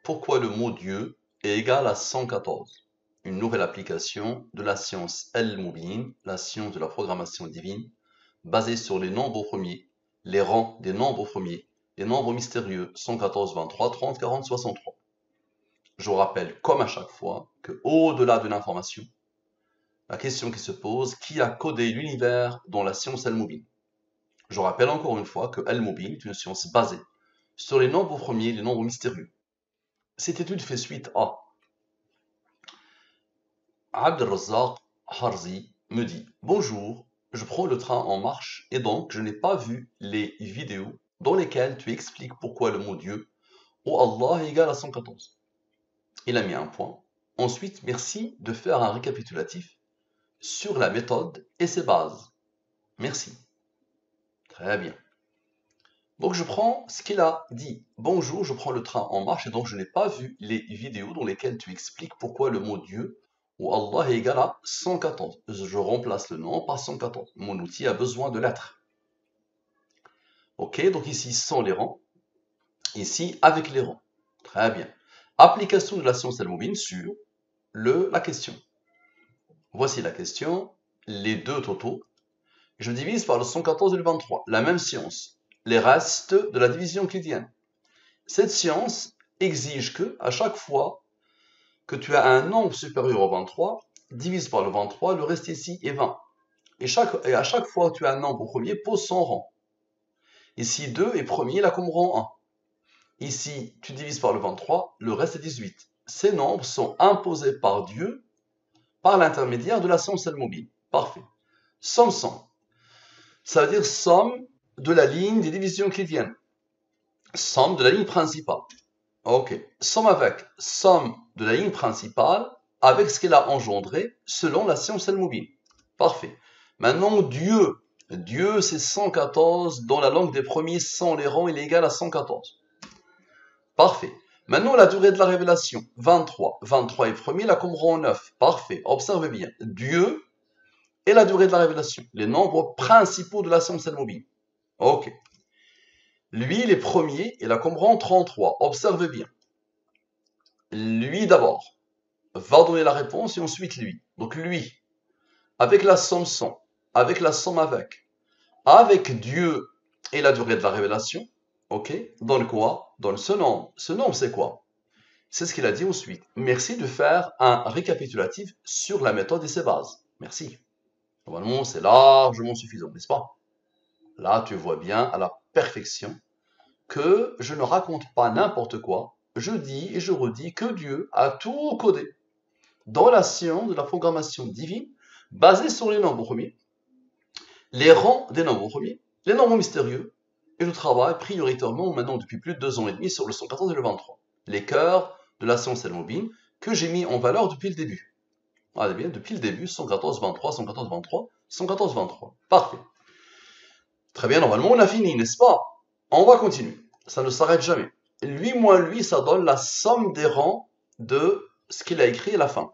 pourquoi le mot Dieu est égal à 114. Une nouvelle application de la science Al-Mubin, la science de la programmation divine, basée sur les nombres premiers, les rangs des nombres premiers, les nombres mystérieux 114, 23, 30, 40, 63. Je vous rappelle, comme à chaque fois, que au-delà de l'information, la question qui se pose, qui a codé l'univers dans la science Al-Mubin? Je rappelle encore une fois que Al-Mubin est une science basée sur les nombres premiers, les nombres mystérieux. Cette étude fait suite à Abdelrazak Harzi me dit « Bonjour, je prends le train en marche et donc je n'ai pas vu les vidéos dans lesquelles tu expliques pourquoi le mot Dieu ou Allah est égal à 114. » Il a mis un point. Ensuite, merci de faire un récapitulatif sur la méthode et ses bases. Merci. Très bien. Donc je prends ce qu'il a dit. Bonjour, je prends le train en marche et donc je n'ai pas vu les vidéos dans lesquelles tu expliques pourquoi le mot Dieu ou Allah est égal à 114. Je remplace le nom par 114. Mon outil a besoin de lettres. Ok, donc ici sans les rangs, ici avec les rangs. Très bien. Application de la science Al-Mubin sur la question. Voici la question, les deux totaux. Je divise par le 114 et le 23, la même science, les restes de la division euclidienne. Cette science exige que, à chaque fois que tu as un nombre supérieur au 23, divise par le 23, le reste ici est 20. Et à chaque fois que tu as un nombre au premier, pose son rang. Ici 2 est premier, là comme rang 1. Ici, tu divises par le 23, le reste est 18. Ces nombres sont imposés par Dieu par l'intermédiaire de la science Al-Mubin. Parfait. Somme 100. Ça veut dire somme de la ligne des divisions euclidiennes. Somme de la ligne principale. Ok. Somme avec somme de la ligne principale avec ce qu'elle a engendré selon la science Al-Mubin. Parfait. Maintenant, Dieu c'est 114. Dans la langue des premiers, sans les rangs, il est égal à 114. Parfait. Maintenant, la durée de la révélation, 23. 23 est premier, là comme rang 9. Parfait. Observez bien. Dieu et la durée de la révélation. Les nombres principaux de la science Al-Mubin. Ok. Lui, il est premier, il a comme rang 33. Observez bien. Lui d'abord va donner la réponse et ensuite lui. Donc lui, avec la somme sans, avec la somme avec Dieu et la durée de la révélation, ok, donne quoi? Donne ce nombre. Ce nombre, c'est quoi? C'est ce qu'il a dit ensuite. Merci de faire un récapitulatif sur la méthode et ses bases. Merci. Normalement, c'est largement suffisant, n'est-ce pas? Là, tu vois bien à la perfection que je ne raconte pas n'importe quoi. Je dis et je redis que Dieu a tout codé dans la science de la programmation divine basée sur les nombres premiers, les rangs des nombres premiers, les nombres mystérieux, et je travaille prioritairement maintenant depuis plus de 2 ans et demi sur le 114 et le 23, les cœurs de la science Al-Mubin que j'ai mis en valeur depuis le début. Allez bien, depuis le début, 114, 23, 114, 23, 114, 23. Parfait. Très bien, normalement on a fini, n'est-ce pas? On va continuer. Ça ne s'arrête jamais. Lui moins lui, ça donne la somme des rangs de ce qu'il a écrit à la fin.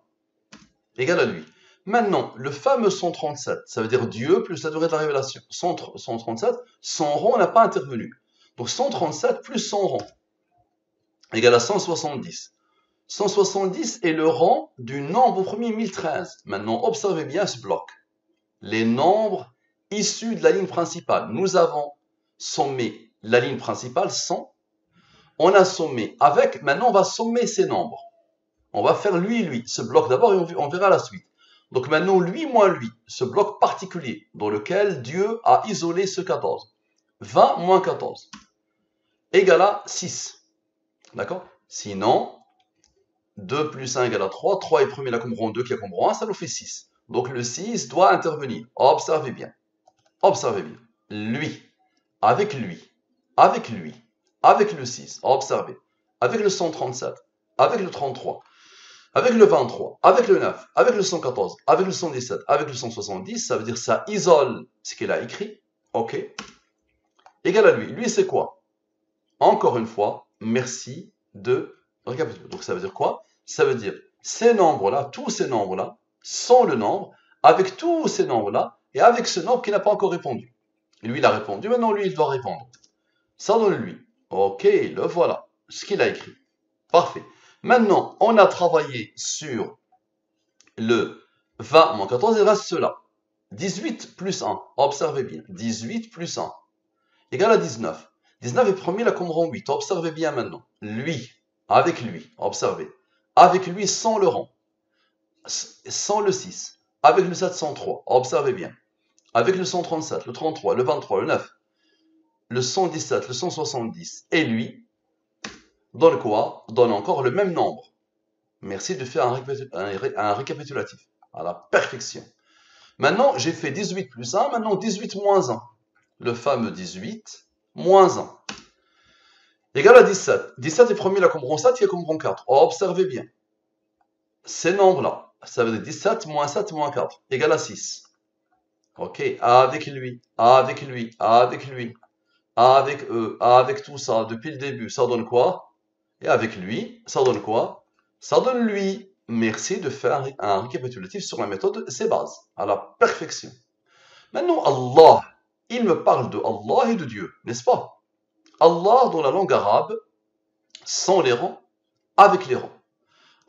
Égal à lui. Maintenant, le fameux 137, ça veut dire Dieu plus la durée de la révélation. 137, son rang n'a pas intervenu. Donc 137 plus son rang égale à 170. 170 est le rang du nombre premier 1013. Maintenant, observez bien ce bloc. Les nombres issus de la ligne principale. Nous avons sommé la ligne principale 100. On a sommé avec, maintenant on va sommer ces nombres. On va faire lui, ce bloc d'abord et on verra la suite. Donc maintenant lui moins lui, ce bloc particulier dans lequel Dieu a isolé ce 14. 20 moins 14 égale à 6. D'accord? Sinon, 2 plus 1 égale à 3. 3 est premier là comme rang 2 qui a comme rang 1, ça nous fait 6. Donc le 6 doit intervenir. Observez bien. Observez bien. Lui, avec lui, avec lui, avec le 6, observez, avec le 137, avec le 33, avec le 23, avec le 9, avec le 114, avec le 117, avec le 170, ça veut dire ça isole ce qu'il a écrit, ok, égal à lui. Lui, c'est quoi? Encore une fois, merci de récapituler. Donc ça veut dire quoi? Ça veut dire ces nombres-là, tous ces nombres-là, sont le nombre, avec tous ces nombres-là, et avec ce nombre qui n'a pas encore répondu. Et lui, il a répondu, maintenant lui, il doit répondre. Ça donne lui. Ok, le voilà, ce qu'il a écrit. Parfait. Maintenant, on a travaillé sur le 20 moins 14, il reste cela. 18 plus 1, observez bien. 18 plus 1 égale à 19. 19 est premier là comme rang 8, observez bien maintenant. Lui, avec lui, observez. Avec lui sans le rang, sans le 6, avec le 703, observez bien. Avec le 137, le 33, le 23, le 9, le 117, le 170, et lui, donne quoi? Donne encore le même nombre. Merci de faire un récapitulatif à la perfection. Maintenant, j'ai fait 18 plus 1, maintenant 18 moins 1. Le fameux 18 moins 1 égale à 17. 17 est premier là comme rang 7, il y a comme rang 4. Observez bien. Ces nombres-là, ça veut dire 17 moins 7 moins 4 égale à 6. Ok, avec lui, avec lui, avec lui, avec eux, avec tout ça, depuis le début, ça donne quoi? Et avec lui, ça donne quoi? Ça donne lui. Merci de faire un récapitulatif sur la méthode, ses bases, à la perfection. Maintenant, Allah, il me parle de Allah et de Dieu, n'est-ce pas? Allah, dans la langue arabe, sans les rangs, avec les rangs.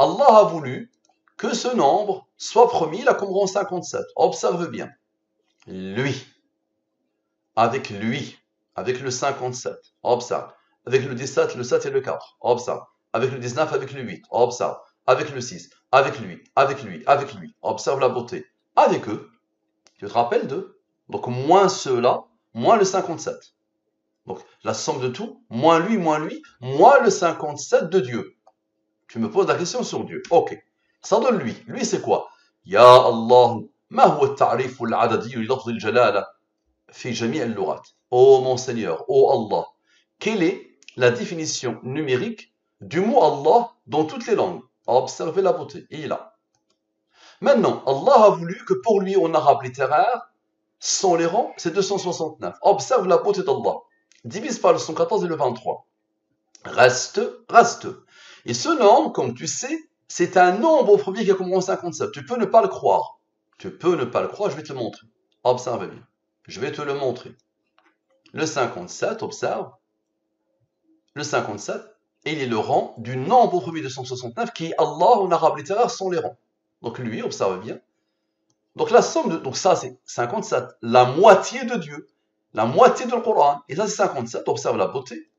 Allah a voulu que ce nombre soit promis là comme rang 57. Observe bien. Lui, avec le 57. Observe. Avec le 17, le 7 et le 4. Observe. Avec le 19, avec le 8. Observe. Avec le 6. Avec lui, avec lui, avec lui. Observe la beauté. Avec eux, tu te rappelles d'eux? Donc moins ceux-là, moins le 57. Donc la somme de tout, moins lui, moins le 57 de Dieu. Tu me poses la question sur Dieu. Ok. Ça donne lui. Lui c'est quoi? Ya Allah, ma huwa at-ta'rif al-adadi li lafz al-jalala fi jami' al-lughat. Oh mon Seigneur, oh Allah, quelle est la définition numérique du mot Allah dans toutes les langues? Observez la beauté. Il est là. Maintenant, Allah a voulu que pour lui en arabe littéraire, sans les rangs, c'est 269. Observe la beauté d'Allah. Divise par le 114 et le 23. Reste. Et ce nombre, comme tu sais, c'est un nombre au premier qui a commencé 57. Tu peux ne pas le croire. Je vais te le montrer. Observe bien. Je vais te le montrer. Le 57, observe. Le 57, il est le rang du nombre au premier 269 qui est Allah en arabe littéraire sans les rangs. Donc lui, observe bien. Donc la somme de... Donc ça c'est 57. La moitié de Dieu. La moitié de le Coran. Et ça c'est 57. Observe la beauté.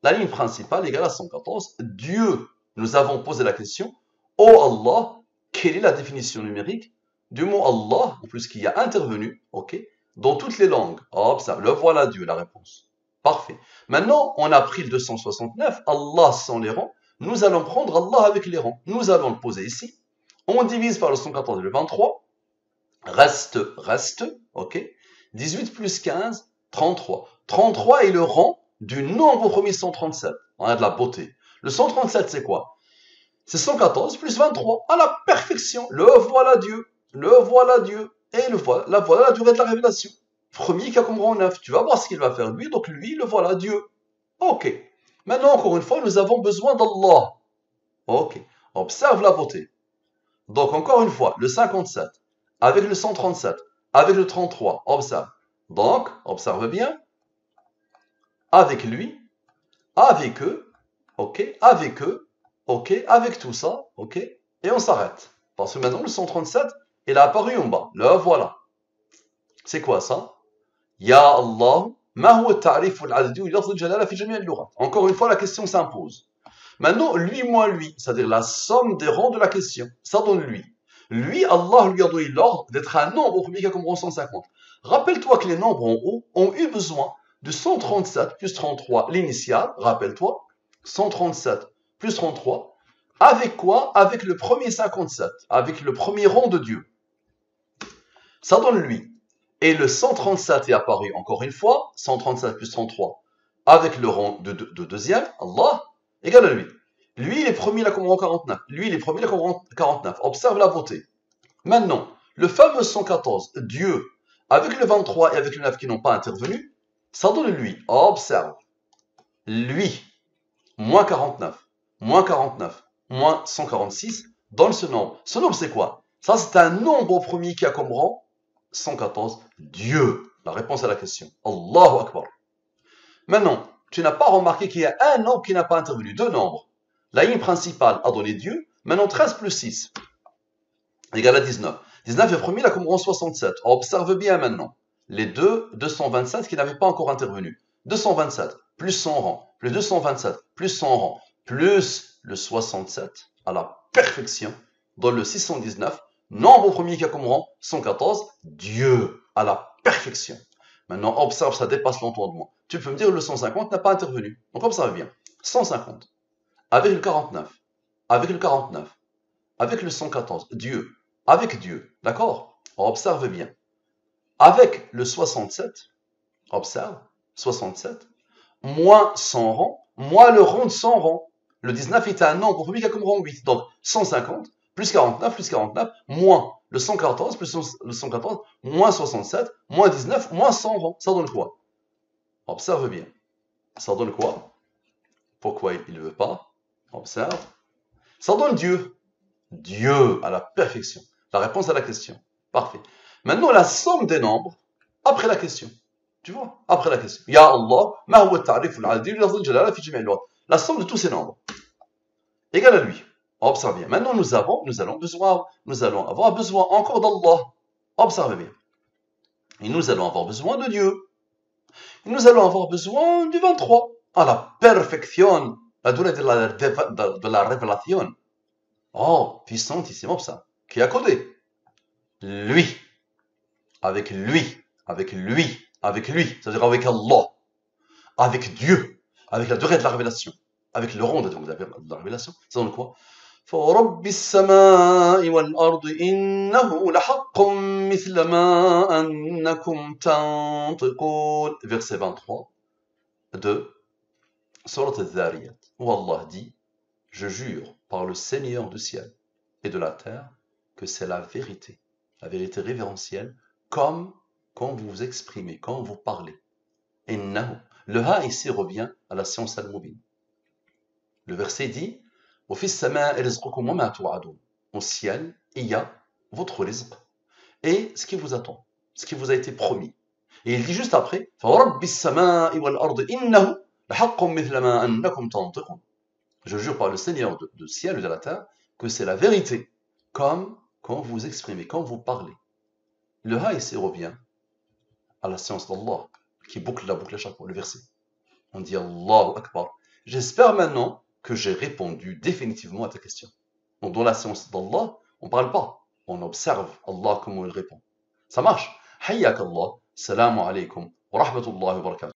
La ligne principale égale à 114. Dieu, nous avons posé la question. Oh Allah, quelle est la définition numérique du mot Allah, en plus qui a intervenu, ok, dans toutes les langues? Observe, le voilà Dieu, la réponse. Parfait. Maintenant, on a pris le 269, Allah sans les rangs. Nous allons prendre Allah avec les rangs. Nous allons le poser ici. On divise par le 114 et le 23. Reste, ok. 18 plus 15, 33. 33 est le rang du nombre au premier 137. On a de la beauté. Le 137, c'est quoi? C'est 114 plus 23. À la perfection. Le voilà Dieu. Et la voilà la durée de la révélation. Premier qui a comme rang 9. Tu vas voir ce qu'il va faire lui. Donc lui, le voilà Dieu. Ok. Maintenant, encore une fois, nous avons besoin d'Allah. Ok. Observe la beauté. Donc, encore une fois, le 57, avec le 137, avec le 33, observe. Donc, observe bien. Avec lui, avec eux, ok, avec eux, ok, avec tout ça, ok, et on s'arrête. Parce que maintenant, le 137, il a apparu en bas. Le voilà. C'est quoi ça? Ya Allah, ma huwa at-ta'rif al-adadi li lafz al-jalala fi jami' al-lughat. Encore une fois, la question s'impose. Maintenant, lui moins lui, c'est-à-dire la somme des rangs de la question, ça donne lui. Lui, Allah lui a donné l'ordre d'être un nombre au premier cas comme rang 150. Rappelle-toi que les nombres en haut ont eu besoin de 137 plus 33, l'initiale, rappelle-toi, 137 plus 33, avec quoi? Avec le premier 57, avec le premier rang de Dieu. Ça donne lui. Et le 137 est apparu encore une fois, 137 plus 33, avec le rang de deuxième, Allah, égale à lui. Lui, il est premier là comme rang 49. Lui, il est premier là comme rang 49. Observe la beauté. Maintenant, le fameux 114, Dieu, avec le 23 et avec le 9 qui n'ont pas intervenu, ça donne lui. Observe. Lui, moins 49, moins 146, donne ce nombre. Ce nombre, c'est quoi? Ça, c'est un nombre au premier qui a comme rang 114, Dieu. La réponse à la question. Allahu Akbar. Maintenant, tu n'as pas remarqué qu'il y a un nombre qui n'a pas intervenu. Deux nombres. La ligne principale a donné Dieu. Maintenant, 13 plus 6 égale à 19. 19 est premier, là, comme en 67. On observe bien maintenant. Les deux 227 qui n'avaient pas encore intervenu. 227 plus son rang, plus 227 plus son rang, plus le 67 à la perfection, dans le 619, nombre premier qui a comme rang 114, Dieu à la perfection. Maintenant, observe, ça dépasse l'entendement. Tu peux me dire le 150 n'a pas intervenu. Donc observe bien. 150, avec le 49, avec le 49, avec le 114, Dieu, avec Dieu, d'accord? Observe bien. Avec le 67, observe, 67, moins 100 rangs, moins le rang de 100 rangs. Le 19 est un nombre premier qui a comme rang 8. Donc 150, plus 49, moins le 114, plus le 114, moins 67, moins 19, moins 100 rangs. Ça donne quoi? Observe bien. Ça donne quoi? Pourquoi il ne veut pas? Observe. Ça donne Dieu. Dieu à la perfection. La réponse à la question. Parfait. Maintenant, la somme des nombres après la question. Tu vois? Après la question. Ya Allah, ma huwa al-ta'rif al-'adil li jalala fi jami' al-lughat. La somme de tous ces nombres égale à lui. Observe bien. Maintenant, nous allons avoir besoin encore d'Allah. Observe bien. Et nous allons avoir besoin de Dieu. Et nous allons avoir besoin du 23. À la perfection. La durée de la révélation. Oh, puissantíssimo ça. Qui a codé? Lui. Avec lui. Avec lui. Avec lui. C'est-à-dire avec Allah. Avec Dieu. Avec la durée de la révélation. Avec le rang de la révélation. Ça donne quoi? فورب السماء والأرض إنه لحق مثل ما أنكم تنطقون. Verset 23 de Surat al-Dhariyat. Où Allah dit, je jure par le Seigneur du ciel et de la terre que c'est la vérité révérentielle, comme quand vous vous exprimez, quand vous parlez. Innahu. Le ha ici revient à la science al-mubin. Le verset dit, au ciel, il y a votre rizq et ce qui vous attend, ce qui vous a été promis. Et il dit juste après, je jure par le Seigneur du ciel et de la terre que c'est la vérité, comme quand vous exprimez, quand vous parlez. Le ha ici revient à la science d'Allah, qui boucle la boucle à chaque fois, le verset. On dit Allahu Akbar. J'espère maintenant que j'ai répondu définitivement à ta question. Donc dans la science d'Allah, on ne parle pas, on observe Allah comment il répond. Ça marche. Hayyak Allah, salamu alaykum wa rahmatullahi wa barakatuh.